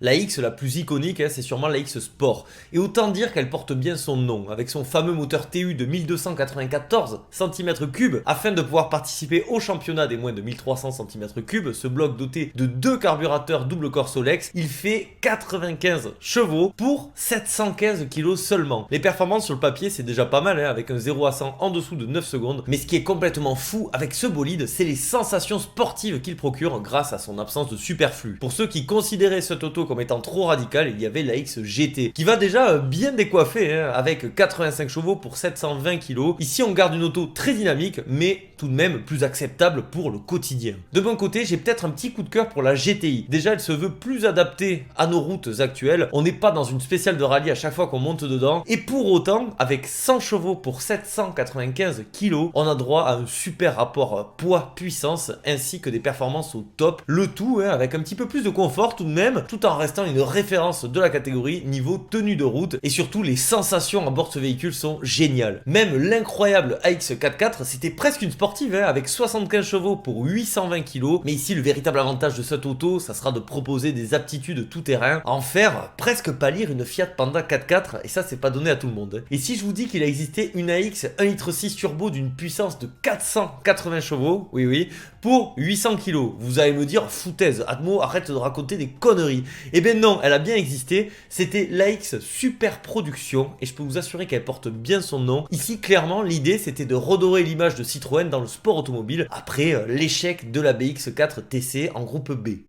La X la plus iconique, c'est sûrement la X Sport. Et autant dire qu'elle porte bien son nom, avec son fameux moteur TU de 1294 cm3, afin de pouvoir participer au championnat des moins de 1300 cm3, ce bloc doté de deux carburateurs double corps Solex, il fait 95 chevaux pour 715 kg seulement. Les performances sur le papier, c'est déjà pas mal, avec un 0 à 100 en dessous de 9 secondes, mais ce qui est complètement fou avec ce bolide, c'est les sensations sportives qu'il procure grâce à son absence de superflu. Pour ceux qui considéraient cette auto comme étant trop radical, il y avait la X GT qui va déjà bien décoiffer avec 85 chevaux pour 720 kg. Ici on garde une auto très dynamique mais tout de même plus acceptable pour le quotidien. De mon côté, j'ai peut-être un petit coup de cœur pour la GTI. Déjà elle se veut plus adaptée à nos routes actuelles. On n'est pas dans une spéciale de rallye à chaque fois qu'on monte dedans. Et pour autant, avec 100 chevaux pour 795 kg, on a droit à un super rapport poids-puissance ainsi que des performances au top. Le tout avec un petit peu plus de confort tout de même, tout en restant une référence de la catégorie niveau tenue de route. Et surtout, les sensations à bord de ce véhicule sont géniales. Même l'incroyable AX44, c'était presque une sportive avec 75 chevaux pour 820 kg. Mais ici, le véritable avantage de cette auto, ça sera de proposer des aptitudes tout-terrain, en faire presque pâlir une Fiat Panda 4x4. Et ça, c'est pas donné à tout le monde. Et si je vous dis qu'il a existé une AX 1,6 litre turbo d'une puissance de 480 chevaux, oui, pour 800 kg, vous allez me dire, foutaise, Atmo, arrête de raconter des conneries. Eh bien non, elle a bien existé, c'était l'AX Super Production, et je peux vous assurer qu'elle porte bien son nom. Ici, clairement, l'idée, c'était de redorer l'image de Citroën dans le sport automobile, après l'échec de la BX4 TC en groupe B.